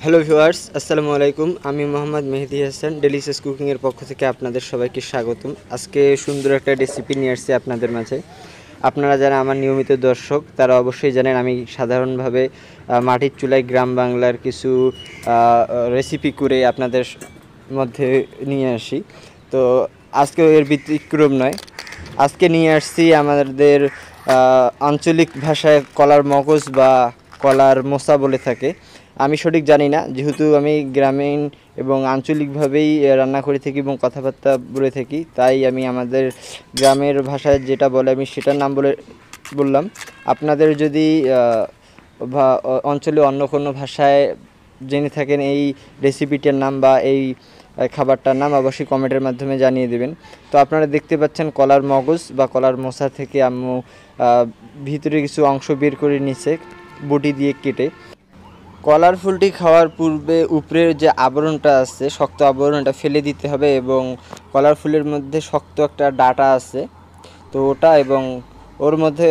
Hello viewers, আসসালামু আলাইকুম। আমি মোহাম্মদ মেহেদি হাসান, ডেলিশিয়াস কুকিংয়ের পক্ষ থেকে আপনাদের সবাইকে স্বাগতম। আজকে সুন্দর একটা রেসিপি নিয়ে আসছি আপনাদের মাঝে। আপনারা যারা আমার নিয়মিত দর্শক তারা অবশ্যই জানেন আমি সাধারণভাবে মাটির চুলায় গ্রাম বাংলার কিছু রেসিপি করে আপনাদের মধ্যে নিয়ে আসি। তো আজকে এর ব্যতিক্রম নয়। আজকে নিয়ে আসছি আমাদের আঞ্চলিক ভাষায় কলার মগজ বা কলার মোচা বলে থাকে। আমি সঠিক জানি না, যেহেতু আমি গ্রামীণ এবং আঞ্চলিকভাবেই রান্না করে থাকি এবং কথাবার্তা বলে থাকি, তাই আমি আমাদের গ্রামের ভাষায় যেটা বলে আমি সেটার নাম বললাম। আপনাদের যদি অঞ্চলে অন্য কোনো ভাষায় জেনে থাকেন এই রেসিপিটার নাম বা এই খাবারটার নাম, অবশ্যই কমেন্টের মাধ্যমে জানিয়ে দেবেন। তো আপনারা দেখতে পাচ্ছেন কলার মগজ বা কলার মোচা থেকে আম্মু ভিতরে কিছু অংশ বের করে নিচ্ছে বটি দিয়ে কেটে। কলার ফুলটি খাওয়ার পূর্বে উপরের যে আবরণটা আছে, শক্ত আবরণটা ফেলে দিতে হবে এবং কলার ফুলের মধ্যে শক্ত একটা ডাঁটা আছে, তো ওটা এবং ওর মধ্যে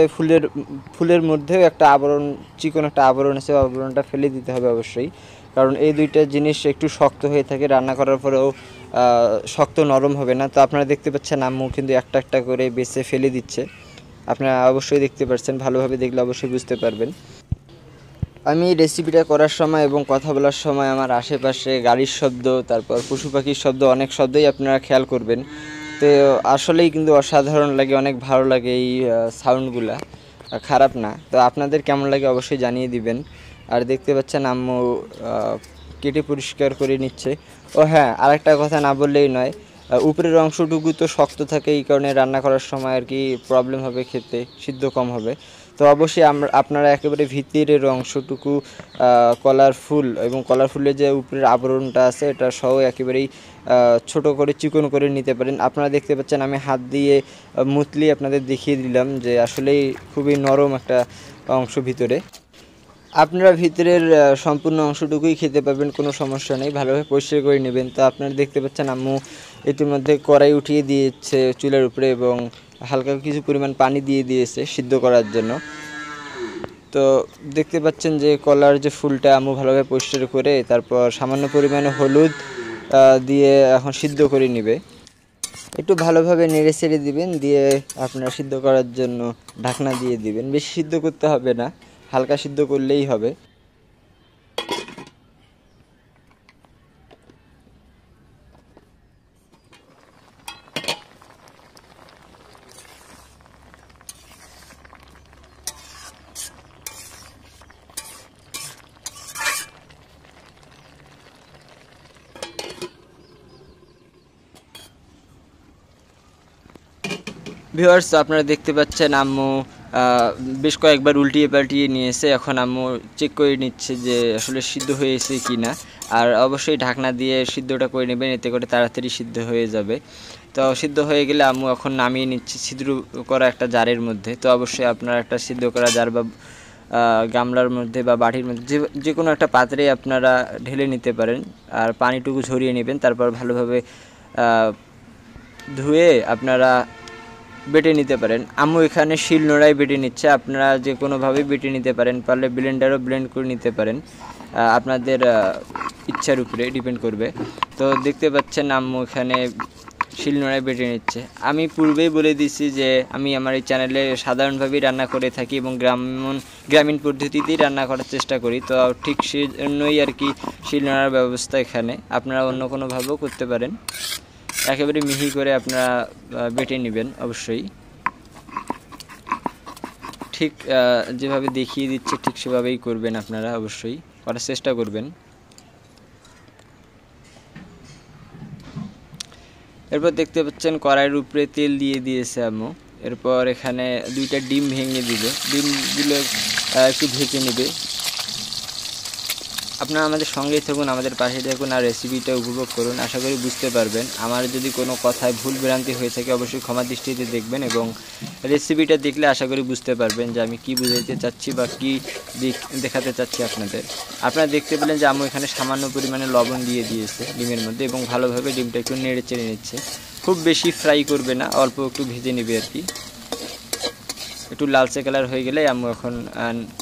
ফুলের মধ্যেও একটা আবরণ, চিকন একটা আবরণ আছে, আবরণটা ফেলে দিতে হবে অবশ্যই, কারণ এই দুইটা জিনিস একটু শক্ত হয়ে থাকে, রান্না করার পরেও শক্ত নরম হবে না। তো আপনারা দেখতে পাচ্ছেন আম্মু কিন্তু একটা একটা করে বেছে ফেলে দিচ্ছে। আপনারা অবশ্যই দেখতে পাচ্ছেন, ভালোভাবে দেখলে অবশ্যই বুঝতে পারবেন। আমি রেসিপিটা করার সময় এবং কথা বলার সময় আমার আশেপাশে গাড়ির শব্দ, তারপর পশু পাখির শব্দ, অনেক শব্দই আপনারা খেয়াল করবেন। তো আসলেই কিন্তু অসাধারণ লাগে, অনেক ভালো লাগে এই সাউন্ডগুলা, খারাপ না। তো আপনাদের কেমন লাগে অবশ্যই জানিয়ে দিবেন। আর দেখতে পাচ্ছেন আম্মু কেটে পরিষ্কার করে নিচ্ছে। ও হ্যাঁ, আরেকটা কথা না বললেই নয়, উপরের অংশটুকু তো শক্ত থাকে, এই কারণে রান্না করার সময় আর কি প্রবলেম হবে, খেতে সিদ্ধ কম হবে। তো অবশ্যই আপনারা একেবারে ভিতরের অংশটুকু কলার ফুল এবং কলার ফুলের যে উপরের আবরণটা আছে এটা সহ একেবারেই ছোট করে চিকন করে নিতে পারেন। আপনারা দেখতে পাচ্ছেন আমি হাত দিয়ে মুতলি আপনাদের দেখিয়ে দিলাম যে আসলেই খুবই নরম একটা অংশ ভিতরে। আপনারা ভিতরের সম্পূর্ণ অংশটুকুই খেতে পারবেন, কোনো সমস্যা নেই, ভালোভাবে পরিষ্কার করে নেবেন। তো আপনারা দেখতে পাচ্ছেন আম্মু ইতিমধ্যে কড়াই উঠিয়ে দিয়েছে চুলার উপরে এবং হালকা কিছু পরিমাণ পানি দিয়ে দিয়েছে সিদ্ধ করার জন্য। তো দেখতে পাচ্ছেন যে কলার যে ফুলটা আম্মু ভালোভাবে পরিষ্কার করে তারপর সামান্য পরিমাণে হলুদ দিয়ে এখন সিদ্ধ করে নেবে। একটু ভালোভাবে নেড়ে ছেড়ে দিবেন, দিয়ে আপনারা সিদ্ধ করার জন্য ঢাকনা দিয়ে দিবেন। বেশি সিদ্ধ করতে হবে না, হালকা সিদ্ধ করলেই হবে। ভিউয়ার্স, আপনারা দেখতে পাচ্ছেন আম্মু বেশ কয়েকবার উল্টিয়ে পাল্টিয়ে নিয়েছে। এখন আম্মু চেক করে নিচ্ছে যে আসলে সিদ্ধ হয়েছে কি না। আর অবশ্যই ঢাকনা দিয়ে সিদ্ধটা করে নেবেন, এতে করে তাড়াতাড়ি সিদ্ধ হয়ে যাবে। তো সিদ্ধ হয়ে গেলে আম্মু এখন নামিয়ে নিচ্ছে ছিদ্র করা একটা জারের মধ্যে। তো অবশ্যই আপনারা একটা সিদ্ধ করা জার বা গামলার মধ্যে বা বাটির মধ্যে যে কোনো একটা পাত্রে আপনারা ঢেলে নিতে পারেন, আর পানিটুকু ঝরিয়ে নেবেন। তারপর ভালোভাবে ধুয়ে আপনারা বেটে নিতে পারেন। আম্মু এখানে শিলনোড়ায় বেটে নিচ্ছে, আপনারা যে কোনোভাবেই বেটে নিতে পারেন, পারলে ব্লেন্ডারও ব্লেন্ড করে নিতে পারেন, আপনাদের ইচ্ছার উপরে ডিপেন্ড করবে। তো দেখতে পাচ্ছেন আম্মু এখানে শিলনোড়ায় বেটে নিচ্ছে। আমি পূর্বেই বলে দিছি যে আমি আমার এই চ্যানেলে সাধারণভাবেই রান্না করে থাকি এবং গ্রামীণ পদ্ধতিতেই রান্না করার চেষ্টা করি। তো ঠিক সেই জন্যই আর কি শিলনোড়ার ব্যবস্থা এখানে, আপনারা অন্য কোনোভাবেও করতে পারেন। একেবারে মিহি করে আপনারা বেটে নেবেন, অবশ্যই ঠিক যেভাবে দেখিয়ে দিচ্ছে ঠিক সেভাবেই করবেন, আপনারা অবশ্যই করার চেষ্টা করবেন। এরপর দেখতে পাচ্ছেন কড়াইয়ের উপরে তেল দিয়ে দিয়েছে আম্মু। এরপর এখানে দুইটা ডিম ভেঙে দিবে, ডিমগুলো একটু ভেজে নেবে। আপনারা আমাদের সঙ্গেই থাকুন, আমাদের পাশে থাকুন আর রেসিপিটা উপভোগ করুন। আশা করি বুঝতে পারবেন। আমার যদি কোনো কথায় ভুল ভ্রান্তি হয়ে থাকে অবশ্যই ক্ষমা দৃষ্টিতে দেখবেন এবং রেসিপিটা দেখলে আশা করি বুঝতে পারবেন যে আমি কি বুঝাইতে চাচ্ছি বা কি দেখাতে চাচ্ছি আপনাদের। আপনারা দেখতে পেলেন যে আম্মু এখানে সামান্য পরিমাণে লবণ দিয়ে দিয়েছে ডিমের মধ্যে এবং ভালোভাবে ডিমটা একটু নেড়ে চেড়ে নিচ্ছে। খুব বেশি ফ্রাই করবে না, অল্প একটু ভেজে নেবে আর কি। একটু লালচে কালার হয়ে গেলে আম্মু এখন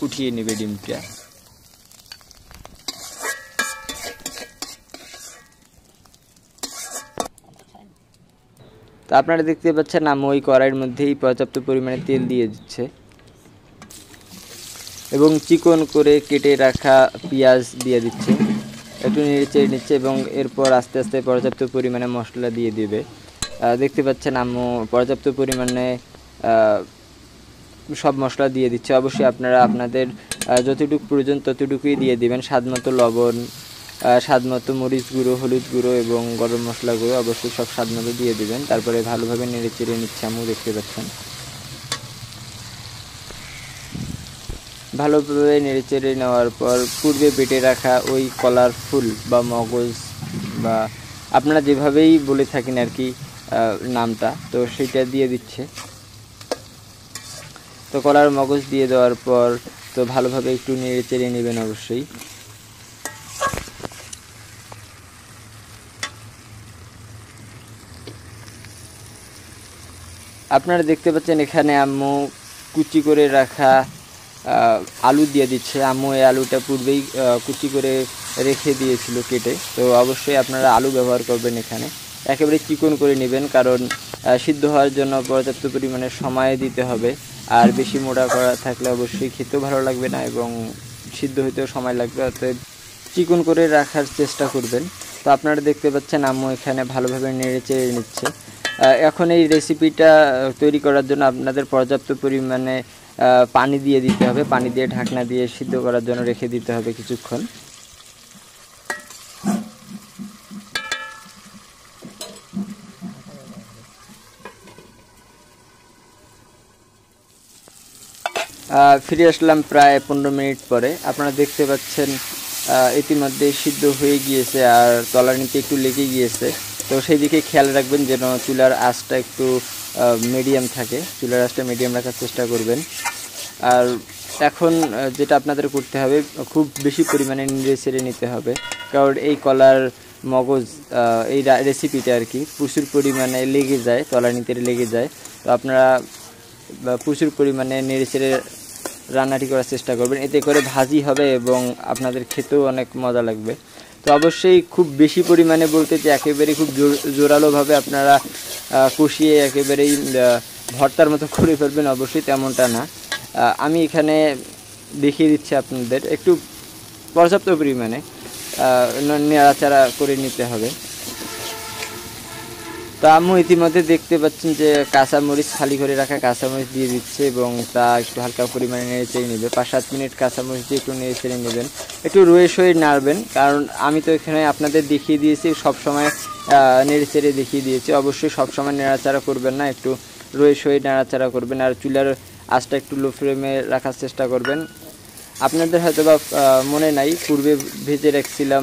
উঠিয়ে নেবে ডিমটা। আপনারা দেখতে পাচ্ছেন আম্মু ওই কড়াইয়ের মধ্যেই পর্যাপ্ত পরিমাণে তেল দিয়ে দিচ্ছে এবং চিকন করে কেটে রাখা পেঁয়াজ দিয়ে দিচ্ছে, একটু নেড়ে চেড়ে নিচ্ছে এবং এরপর আস্তে আস্তে পর্যাপ্ত পরিমাণে মশলা দিয়ে দিবে। দেখতে পাচ্ছেন আম্মু পর্যাপ্ত পরিমাণে সব মশলা দিয়ে দিচ্ছে। অবশ্যই আপনারা আপনাদের যতটুকু প্রয়োজন ততটুকুই দিয়ে দিবেন। স্বাদমতো লবণ, স্বাদমতো মরিচ গুঁড়ো, হলুদ গুঁড়ো এবং গরম মশলা গুঁড়ো অবশ্যই সব স্বাদমতো দিয়ে দিবেন। তারপরে ভালোভাবে নেড়ে চেড়ে নিচ্ছে আম্মু, দেখতে পাচ্ছেন। ভালোভাবে নেড়ে চেড়ে নেওয়ার পর পূর্বে বেটে রাখা ওই কলার ফুল বা মগজ বা আপনারা যেভাবেই বলে থাকেন আর কি নামটা, তো সেইটা দিয়ে দিচ্ছে। তো কলার মগজ দিয়ে দেওয়ার পর তো ভালোভাবে একটু নেড়ে চেড়ে নেবেন অবশ্যই। আপনারা দেখতে পাচ্ছেন এখানে আম্মু কুচি করে রাখা আলু দিয়ে দিচ্ছে। আম্মু এই আলুটা পূর্বেই কুচি করে রেখে দিয়েছিল কেটে, তো অবশ্যই আপনারা আলু ব্যবহার করবেন এখানে। একেবারে চিকন করে নেবেন, কারণ সিদ্ধ হওয়ার জন্য পর্যাপ্ত পরিমাণে সময় দিতে হবে। আর বেশি মোটা করা থাকলে অবশ্যই খেতেও ভালো লাগবে না এবং সিদ্ধ হইতেও সময় লাগবে, অতএব চিকন করে রাখার চেষ্টা করবেন। তো আপনারা দেখতে পাচ্ছেন আম্মু এখানে ভালোভাবে নেড়ে চেড়ে নিচ্ছে। এখন এই রেসিপিটা তৈরি করার জন্য আপনাদের পর্যাপ্ত পরিমাণে পানি দিয়ে দিতে হবে। পানি দিয়ে ঢাকনা দিয়ে সিদ্ধ করার জন্য রেখে দিতে হবে কিছুক্ষণ। ফিরে আসলাম প্রায় 15 মিনিট পরে। আপনারা দেখতে পাচ্ছেন ইতিমধ্যে সিদ্ধ হয়ে গিয়েছে আর তলানিতে একটু লেগে গিয়েছে। তো সেই দিকে খেয়াল রাখবেন যেন চুলার আঁচটা একটু মিডিয়াম থাকে, চুলার আঁচটা মিডিয়াম রাখার চেষ্টা করবেন। আর এখন যেটা আপনাদের করতে হবে, খুব বেশি পরিমাণে নেড়ে চেড়ে নিতে হবে, কারণ এই কলার মগজ এই রেসিপিটা আর কি প্রচুর পরিমাণে লেগে যায়, তলানিতে লেগে যায়। তো আপনারা প্রচুর পরিমাণে নেড়ে চেড়ে রান্নাটি করার চেষ্টা করবেন, এতে করে ভাজি হবে এবং আপনাদের খেতেও অনেক মজা লাগবে। তো অবশ্যই খুব বেশি পরিমাণে বলতে যে একেবারেই খুব জোরালোভাবে আপনারা কষিয়ে একেবারেই ভর্তার মতো করে ফেলবেন, অবশ্যই তেমনটা না। আমি এখানে দেখিয়ে দিচ্ছি আপনাদের, একটু পর্যাপ্ত পরিমাণে নাড়াচাড়া করে নিতে হবে। তো আম্মু ইতিমধ্যে দেখতে পাচ্ছেন যে কাঁচামরিচ, খালি করে রাখা কাঁচামরিচ দিয়ে দিচ্ছে এবং তা একটু হালকা পরিমাণে নেড়ে চেড়ে নেবে। 5-7 মিনিট কাঁচামরিচ দিয়ে একটু নেড়ে চেড়ে নেবেন, একটু রয়ে সয়ে নাড়বেন, কারণ আমি তো এখানে আপনাদের দেখিয়ে দিয়েছি সব সময় নেড়ে চেড়ে দেখিয়ে দিয়েছি। অবশ্যই সব সময় নাড়াচাড়া করবেন না, একটু রয়ে সয়ে নাড়াচাড়া করবেন। আর চুলার আঁচটা একটু লো ফ্লেমে রাখার চেষ্টা করবেন। আপনাদের হয়তো বা মনে নাই, পূর্বে ভেজে রাখছিলাম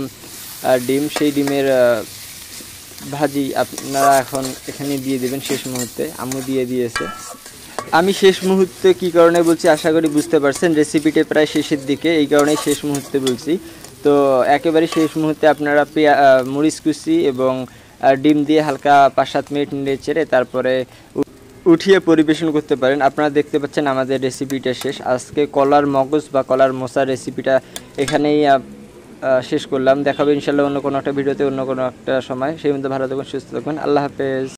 ডিম, সেই ডিমের ভাজি আপনারা এখন এখানে দিয়ে দেবেন শেষ মুহূর্তে। আম্মু দিয়ে দিয়েছে। আমি শেষ মুহূর্তে কি কারণে বলছি আশা করি বুঝতে পারছেন, রেসিপিটা প্রায় শেষের দিকে, এই কারণেই শেষ মুহূর্তে বলছি। তো একেবারে শেষ মুহূর্তে আপনারা মরিচ কুচি এবং ডিম দিয়ে হালকা 5-7 মিনিট নেড়ে চেড়ে তারপরে উঠিয়ে পরিবেশন করতে পারেন। আপনারা দেখতে পাচ্ছেন আমাদের রেসিপিটা শেষ। আজকে কলার মগজ বা কলার মোচার রেসিপিটা এখানেই শেষ করলাম। দেখাবো ইনশাল্লাহ অন্য কোনো একটা ভিডিওতে, অন্য কোনো একটা সময়। সেই মধ্যে ভালো থাকবেন, সুস্থ থাকবেন। আল্লাহ হাফেজ।